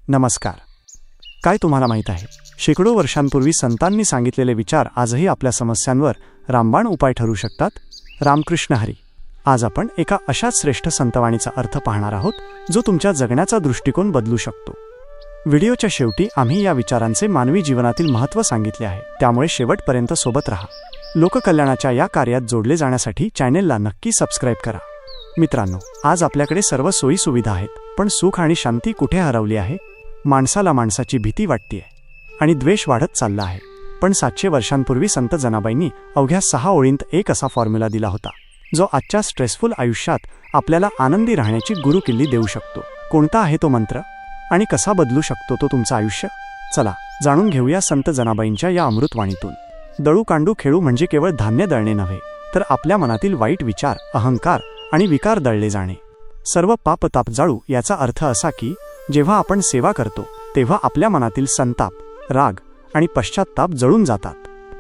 नमस्कार. काय तुम्हाला माहीत आहे, शेकडो वर्षांपूर्वी संतांनी सांगितलेले विचार आजही आपल्या समस्यांवर रामबाण उपाय ठरू शकतात. रामकृष्ण हरी. आज आपण एका अशाच श्रेष्ठ संतवाणीचा अर्थ पाहणार आहोत, जो तुमच्या जगण्याचा दृष्टिकोन बदलू शकतो. व्हिडिओच्या शेवटी आम्ही या विचारांचे मानवी जीवनातील महत्त्व सांगितले आहे, त्यामुळे शेवटपर्यंत सोबत राहा. लोककल्याणाच्या या कार्यात जोडले जाण्यासाठी चॅनेलला नक्की सबस्क्राईब करा. मित्रांनो, आज आपल्याकडे सर्व सोयी सुविधा आहेत, पण सुख आणि शांती कुठे हरवली आहे? माणसाला माणसाची भीती वाटतेय आणि द्वेष वाढत चालला आहे. पण 700 वर्षांपूर्वी संत जनाबाईंनी अवघ्या 6 ओळींत एक असा फॉर्म्युला दिला होता, जो आजच्या स्ट्रेसफुल आयुष्यात आपल्याला आनंदी राहण्याची गुरुकिल्ली देऊ शकतो. कोणता आहे तो मंत्र आणि कसा बदलू शकतो तो तुमचं आयुष्य? चला जाणून घेऊया संत जनाबाईंच्या या अमृतवाणीतून. दळू कांडू खेळू म्हणजे केवळ धान्य दळणे नव्हे, तर आपल्या मनातील वाईट विचार, अहंकार आणि विकार दळले जाणे. सर्व पाप ताप जाळू याचा अर्थ असा की जेव्हा आपण सेवा करतो तेव्हा आपल्या मनातील संताप, राग आणि पश्चात्ताप जळून जातात.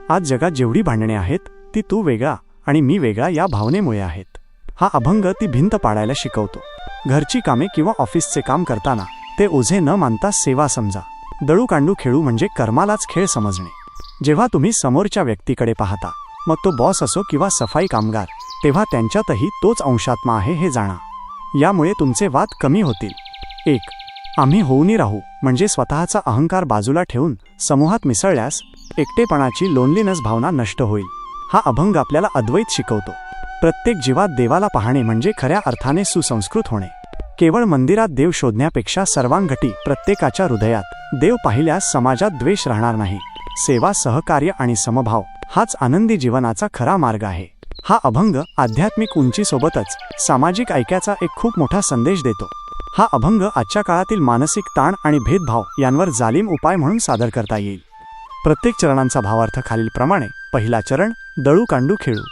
आज जगात जेवढी भांडणे आहेत ती तू वेगळा आणि मी वेगळा या भावनेमुळे आहेत. हा अभंग ती भिंत पाडायला शिकवतो. घरची कामे किंवा ऑफिसचे काम करताना ते ओझे न मानता सेवा समजा. दळू कांडू खेळू म्हणजे कर्मालाच खेळ समजणे. जेव्हा तुम्ही समोरच्या व्यक्तीकडे पाहता, मग तो बॉस असो किंवा सफाई कामगार, तेव्हा त्यांच्यातही तोच अंशात्मा आहे हे जाणा. यामुळे तुमचे वाद कमी होतील. 1. आम्ही होऊनी राहू म्हणजे स्वतःचा अहंकार बाजूला ठेवून समूहात मिसळल्यास एकटेपणाची लोनलीनेस भावना नष्ट होईल. हा अभंग आपल्याला अद्वैत शिकवतो. प्रत्येक जीवात देवाला पाहणे म्हणजे खऱ्या अर्थाने सुसंस्कृत होणे. केवळ मंदिरात देव शोधण्यापेक्षा सर्वांगठी प्रत्येकाच्या हृदयात देव पाहिल्यास समाजात द्वेष राहणार नाही. सेवा, सहकार्य आणि समभाव हाच आनंदी जीवनाचा खरा मार्ग आहे. हा अभंग आध्यात्मिक उंचीसोबतच सामाजिक ऐक्याचा एक खूप मोठा संदेश देतो. हा अभंग आजच्या काळातील मानसिक ताण आणि भेदभाव यांवर जालीम उपाय म्हणून सादर करता येईल. प्रत्येक चरणांचा भावार्थ खालीलप्रमाणे. पहिला चरण, दळू कांडू खेळू,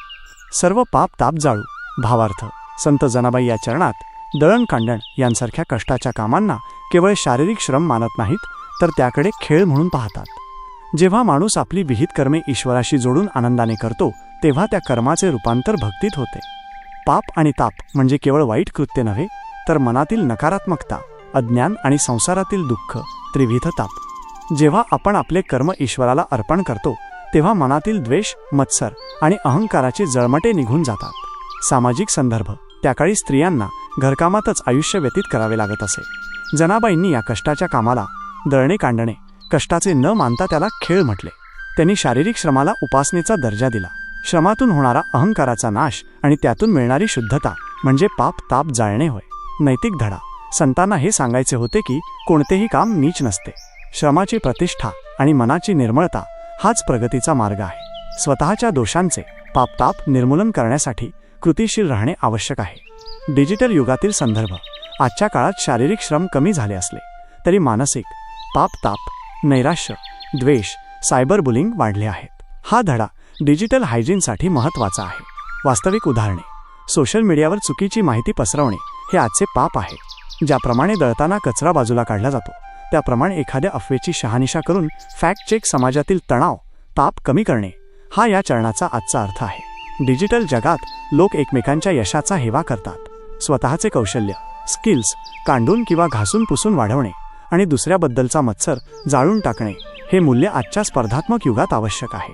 सर्व पाप ताप जाळू. भावार्थ: संत जनाबाई या चरणात दळण कांडण यांसारख्या कष्टाच्या कामांना केवळ शारीरिक श्रम मानत नाहीत, तर त्याकडे खेळ म्हणून पाहतात. जेव्हा माणूस आपली विहित कर्मे ईश्वराशी जोडून आनंदाने करतो, तेव्हा त्या कर्माचे रूपांतर भक्तीत होते. पाप आणि ताप म्हणजे केवळ वाईट कृत्य नव्हे, तर मनातील नकारात्मकता, अज्ञान आणि संसारातील दुःख, त्रिविध ताप. जेव्हा आपण आपले कर्म ईश्वराला अर्पण करतो, तेव्हा मनातील द्वेष, मत्सर आणि अहंकाराचे जळमटे निघून जातात. सामाजिक संदर्भ: त्याकाळी स्त्रियांना घरकामातच आयुष्य व्यतीत करावे लागत असे. जनाबाईंनी या कष्टाच्या कामाला दळणे कांडणे कष्टाचे न मानता त्याला खेळ म्हटले. त्यांनी शारीरिक श्रमाला उपासनेचा दर्जा दिला. श्रमातून होणारा अहंकाराचा नाश आणि त्यातून मिळणारी शुद्धता म्हणजे पाप ताप जाळणे होय. नैतिक धडा: संतांना हे सांगायचे होते की कोणतेही काम नीच नसते. श्रमाची प्रतिष्ठा आणि मनाची निर्मळता हाच प्रगतीचा मार्ग आहे. स्वतःच्या दोषांचे पापताप निर्मूलन करण्यासाठी कृतिशील राहणे आवश्यक आहे. डिजिटल युगातील संदर्भ: आजच्या काळात शारीरिक श्रम कमी झाले असले तरी मानसिक पापताप, नैराश्य, द्वेष, सायबर बुलिंग वाढले आहेत. हा धडा डिजिटल हायजीनसाठी महत्त्वाचा आहे. वास्तविक उदाहरणे: सोशल मीडियावर चुकीची माहिती पसरवणे हे आजचे पाप आहे. ज्याप्रमाणे दळताना कचरा बाजूला काढला जातो, त्याप्रमाणे एखाद्या अफवेची शहानिशा करून फॅक्ट चेक समाजातील तणाव, ताप कमी करणे हा या चरणाचा आजचा अर्थ आहे. डिजिटल जगात लोक एकमेकांच्या यशाचा हेवा करतात. स्वतःचे कौशल्य, स्किल्स कांडून किंवा घासून पुसून वाढवणे आणि दुसऱ्याबद्दलचा मत्सर जाळून टाकणे हे मूल्य आजच्या स्पर्धात्मक युगात आवश्यक आहे.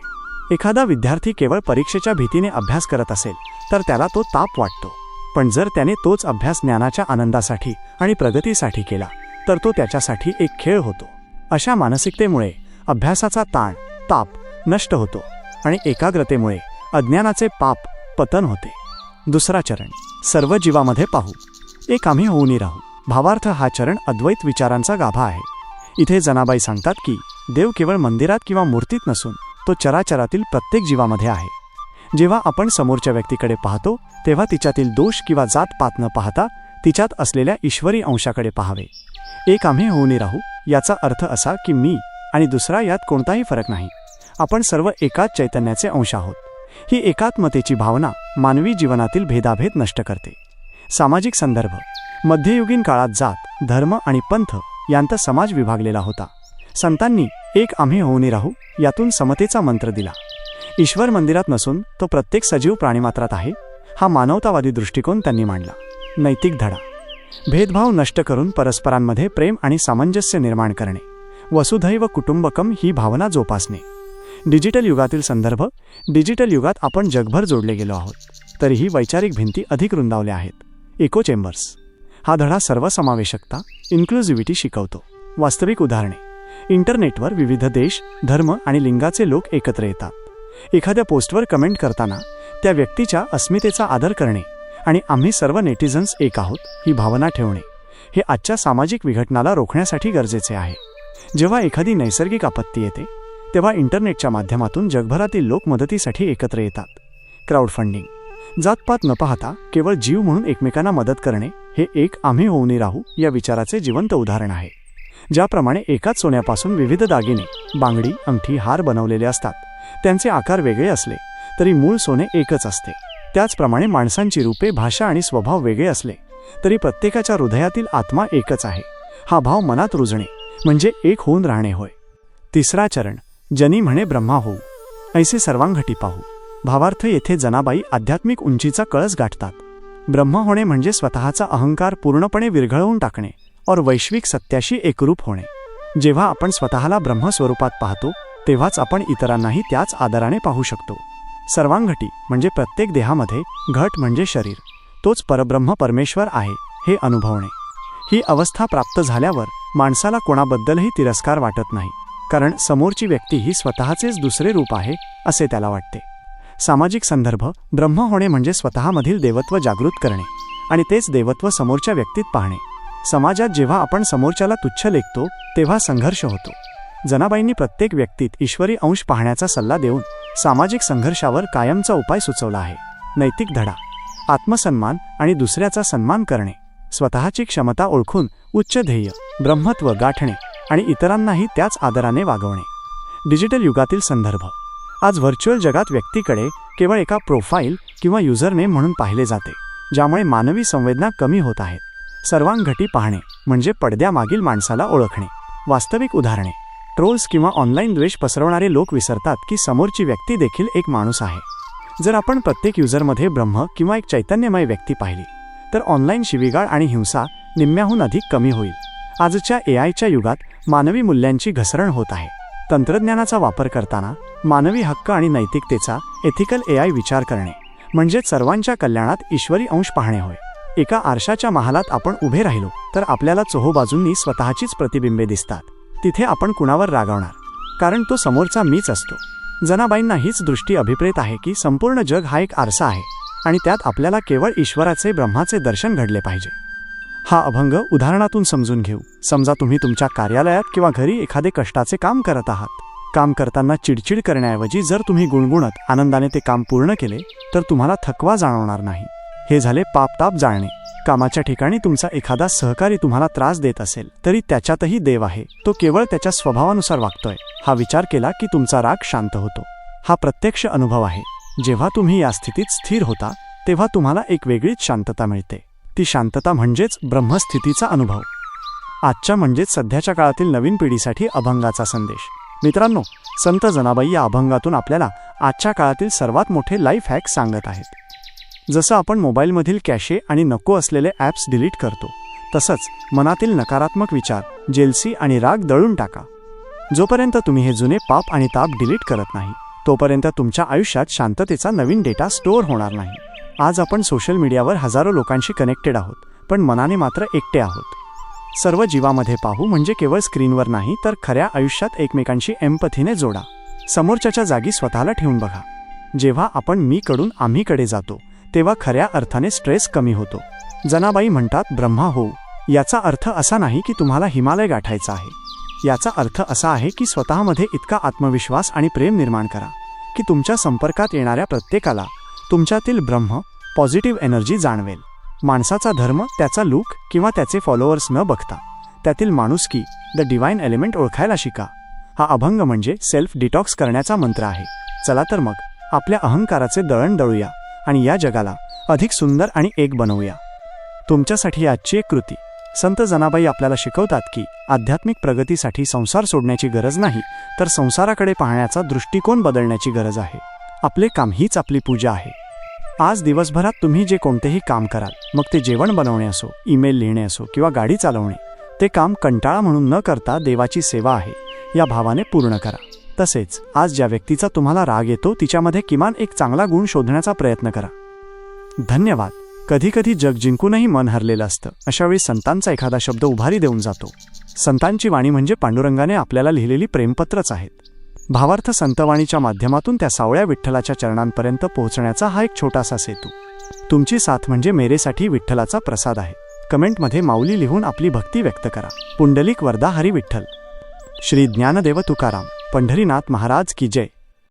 एखादा विद्यार्थी केवळ परीक्षेच्या भीतीने अभ्यास करत असेल तर त्याला तो ताप वाटतो. पण जर त्याने तोच अभ्यास ज्ञानाच्या आनंदासाठी आणि प्रगतीसाठी केला तर तो त्याच्यासाठी एक खेळ होतो. अशा मानसिकतेमुळे अभ्यासाचा ताण, ताप नष्ट होतो आणि एकाग्रतेमुळे अज्ञानाचे पाप पतन होते. दुसरा चरण, सर्व जीवामध्ये पाहू, एक आम्ही होऊनी राहू. भावार्थ: हा चरण अद्वैत विचारांचा गाभा आहे. इथे जनाबाई सांगतात की देव केवळ मंदिरात किंवा मूर्तीत नसून तो चराचरातील प्रत्येक जीवामध्ये आहे. जेव्हा आपण समोरच्या व्यक्तीकडे पाहतो, तेव्हा तिच्यातील दोष किंवा जातपात न पाहता तिच्यात असलेल्या ईश्वरी अंशाकडे पाहावे. एक आम्ही होऊनी राहू याचा अर्थ असा की मी आणि दुसरा यात कोणताही फरक नाही. आपण सर्व एकाच चैतन्याचे अंश आहोत. ही एकात्मतेची भावना मानवी जीवनातील भेदाभेद नष्ट करते. सामाजिक संदर्भ: मध्ययुगीन काळात जात, धर्म आणि पंथ यांचा समाज विभागलेला होता. संतांनी एक आम्ही होऊनी राहू यातून समतेचा मंत्र दिला. ईश्वर मंदिरात नसून तो प्रत्येक सजीव प्राणीमात्रात आहे, हा मानवतावादी दृष्टिकोन त्यांनी मांडला. नैतिक धडा: भेदभाव नष्ट करून परस्परांमध्ये प्रेम आणि सामंजस्य निर्माण करणे, वसुधैव कुटुंबकम ही भावना जोपासणे. डिजिटल युगातील संदर्भ. डिजिटल युगात आपण जगभर जोडले गेलो आहोत, तरीही वैचारिक भिंती अधिक रुंदावल्या आहेत. Echo chambers. हा धडा सर्वसमावेशकता, इन्क्लुझिव्हिटी शिकवतो. वास्तविक उदाहरणे. इंटरनेटवर विविध देश, धर्म आणि लिंगाचे लोक एकत्र येतात. एखाद्या पोस्टवर कमेंट करताना त्या व्यक्तीच्या अस्मितेचा आदर करणे आणि आम्ही सर्व नेटिझन्स एक आहोत ही भावना ठेवणे, हे आजच्या सामाजिक विघटनाला रोखण्यासाठी गरजेचे आहे. जेव्हा एखादी नैसर्गिक आपत्ती येते तेव्हा इंटरनेटच्या माध्यमातून जगभरातील लोक मदतीसाठी एकत्र येतात. क्राउडफंडिंग. जातपात न पाहता केवळ जीव म्हणून एकमेकांना मदत करणे हे एक आम्ही होऊनी राहू या विचाराचे जिवंत उदाहरण आहे. ज्याप्रमाणे एकाच सोन्यापासून विविध दागिने, बांगडी, अंगठी, हार बनवलेले असतात, त्यांचे आकार वेगळे असले तरी मूळ सोने एकच असते. त्याचप्रमाणे माणसांची रूपे, भाषा आणि स्वभाव वेगळे असले तरी प्रत्येकाच्या हृदयातील आत्मा एकच आहे. हा भाव मनात रुजणे म्हणजे एक होऊन राहणे होय. तिसरा चरण. जनी म्हणे ब्रह्मा होऊ, ऐसे सर्वांगठी पाहू. भावार्थ. येथे जनाबाई आध्यात्मिक उंचीचा कळस गाठतात. ब्रह्म होणे म्हणजे स्वतःचा अहंकार पूर्णपणे विरघळवून टाकणे और वैश्विक सत्याशी एकरूप होणे. जेव्हा आपण स्वतःला ब्रह्मस्वरूपात पाहतो तेव्हाच आपण इतरांनाही त्याच आदराने पाहू शकतो. सर्वांगठी म्हणजे प्रत्येक देहामध्ये घट म्हणजे शरीर, तोच परब्रह्म परमेश्वर आहे हे अनुभवणे. ही अवस्था प्राप्त झाल्यावर माणसाला कोणाबद्दलही तिरस्कार वाटत नाही, कारण समोरची व्यक्ती ही स्वतःचेच दुसरे रूप आहे असे त्याला वाटते. सामाजिक संदर्भ. ब्रह्म होणे म्हणजे स्वतःमधील देवत्व जागृत करणे आणि तेच देवत्व समोरच्या व्यक्तीत पाहणे. समाजात जेव्हा आपण समोरच्याला तुच्छ लेखतो तेव्हा संघर्ष होतो. जनाबाईंनी प्रत्येक व्यक्तीत ईश्वरी अंश पाहण्याचा सल्ला देऊन सामाजिक संघर्षावर कायमचा उपाय सुचवला आहे. नैतिक धडा. आत्मसन्मान आणि दुसऱ्याचा सन्मान करणे, स्वतःची क्षमता ओळखून उच्च ध्येय, ब्रह्मत्व गाठणे आणि इतरांनाही त्याच आदराने वागवणे. डिजिटल युगातील संदर्भ. आज व्हर्च्युअल जगात व्यक्तीकडे केवळ एका प्रोफाईल किंवा युजरनेम म्हणून पाहिले जाते, ज्यामुळे मानवी संवेदना कमी होत आहेत. सर्वांगठी पाहणे म्हणजे पडद्यामागील माणसाला ओळखणे. वास्तविक उदाहरणे. ट्रोल्स किंवा ऑनलाईन द्वेष पसरवणारे लोक विसरतात की समोरची व्यक्ती देखील एक माणूस आहे. जर आपण प्रत्येक युजरमध्ये ब्रह्म किंवा एक चैतन्यमय व्यक्ती पाहिली तर ऑनलाईन शिवीगाळ आणि हिंसा निम्म्याहून अधिक कमी होईल. आजच्या एआयच्या युगात मानवी मूल्यांची घसरण होत आहे. तंत्रज्ञानाचा वापर करताना मानवी हक्क आणि नैतिकतेचा एथिकल एआय विचार करणे म्हणजेच सर्वांच्या कल्याणात ईश्वरी अंश पाहणे होय. एका आरशाच्या महालात आपण उभे राहिलो तर आपल्याला चोहोबाजूंनी स्वतःचीच प्रतिबिंबे दिसतात. तिथे आपण कुणावर रागावणार, कारण तो समोरचा मीच असतो. जनाबाईंना हीच दृष्टी अभिप्रेत आहे की संपूर्ण जग हा एक आरसा आहे आणि त्यात आपल्याला केवळ ईश्वराचे, ब्रह्माचे दर्शन घडले पाहिजे. हा अभंग उदाहरणातून समजून घेऊ. समजा तुम्ही तुमच्या कार्यालयात किंवा घरी एखादे कष्टाचे काम करत आहात. काम करताना चिडचिड करण्याऐवजी जर तुम्ही गुणगुणत आनंदाने ते काम पूर्ण केले तर तुम्हाला थकवा जाणवणार नाही. हे झाले पापताप जाळणे. कामाच्या ठिकाणी तुमचा एखादा सहकारी तुम्हाला त्रास देत असेल तरी त्याच्यातही देव आहे, तो केवळ त्याच्या स्वभावानुसार वागतोय हा विचार केला की तुमचा राग शांत होतो. हा प्रत्यक्ष अनुभव आहे. जेव्हा तुम्ही या स्थितीत स्थिर होता तेव्हा तुम्हाला एक वेगळीच शांतता मिळते. ती शांतता म्हणजेच ब्रह्मस्थितीचा अनुभव. आजच्या म्हणजेच सध्याच्या काळातील नवीन पिढीसाठी अभंगाचा संदेश. मित्रांनो, संत जनाबाई या अभंगातून आपल्याला आजच्या काळातील सर्वात मोठे लाईफ हॅक सांगत आहेत. जसं आपण मोबाईलमधील कॅशे आणि नको असलेले ॲप्स डिलीट करतो, तसंच मनातील नकारात्मक विचार, जेलसी आणि राग दळून टाका. जोपर्यंत तुम्ही हे जुने पाप आणि ताप डिलीट करत नाही तोपर्यंत तुमच्या आयुष्यात शांततेचा नवीन डेटा स्टोअर होणार नाही. आज आपण सोशल मीडियावर हजारो लोकांशी कनेक्टेड आहोत, पण मनाने मात्र एकटे आहोत. सर्व जीवामध्ये पाहू म्हणजे केवळ स्क्रीनवर नाही तर खऱ्या आयुष्यात एकमेकांशी एम्पथीने जोडा. समोरच्याच्या जागी स्वतःला ठेवून बघा. जेव्हा आपण मी कडून आम्हीकडे जातो तेव्हा खऱ्या अर्थाने स्ट्रेस कमी होतो. जनाबाई म्हणतात, ब्रह्मा होऊ याचा अर्थ असा नाही की तुम्हाला हिमालय गाठायचा आहे. याचा अर्थ असा आहे की स्वतःमध्ये इतका आत्मविश्वास आणि प्रेम निर्माण करा की तुमच्या संपर्कात येणाऱ्या प्रत्येकाला तुमच्यातील ब्रह्म, पॉझिटिव्ह एनर्जी जाणवेल. माणसाचा धर्म, त्याचा लूक किंवा त्याचे फॉलोअर्स न बघता त्यातील माणुसकी, द डिवाइन एलिमेंट ओळखायला शिका. हा अभंग म्हणजे सेल्फ डिटॉक्स करण्याचा मंत्र आहे. चला तर मग आपल्या अहंकाराचे दळण दळूया आणि या जगाला अधिक सुंदर आणि एक बनवूया. तुमच्यासाठी आजची एक कृती. संत जनाबाई आपल्याला शिकवतात की आध्यात्मिक प्रगतीसाठी संसार सोडण्याची गरज नाही, तर संसाराकडे पाहण्याचा दृष्टिकोन बदलण्याची गरज आहे. आपले काम हीच आपली पूजा आहे. आज दिवसभरात तुम्ही जे कोणतेही काम कराल, मग ते जेवण बनवणे असो, ईमेल लिहिणे असो किंवा गाडी चालवणे, ते काम कंटाळा म्हणून न करता देवाची सेवा आहे या भावाने पूर्ण करा. तसेच आज ज्या व्यक्तीचा तुम्हाला राग येतो तिच्यामध्ये किमान एक चांगला गुण शोधण्याचा प्रयत्न करा. धन्यवाद. कधीकधी जग जिंकूनही मन हरलेलं असतं. अशावेळी संतांचा एखादा शब्द उभारी देऊन जातो. संतांची वाणी म्हणजे पांडुरंगाने आपल्याला लिहिलेली प्रेमपत्रच आहेत. भावार्थ संतवाणीच्या माध्यमातून त्या सावळ्या विठ्ठलाच्या चरणांपर्यंत पोहोचण्याचा हा एक छोटासा सेतू. तुमची साथ म्हणजे मेरेसाठी विठ्ठलाचा प्रसाद आहे. कमेंटमध्ये माऊली लिहून आपली भक्ती व्यक्त करा. पुंडलिक वरदा हरी विठ्ठल. श्री ज्ञानदेव तुकाराम पंढरीनाथ महाराज की जय.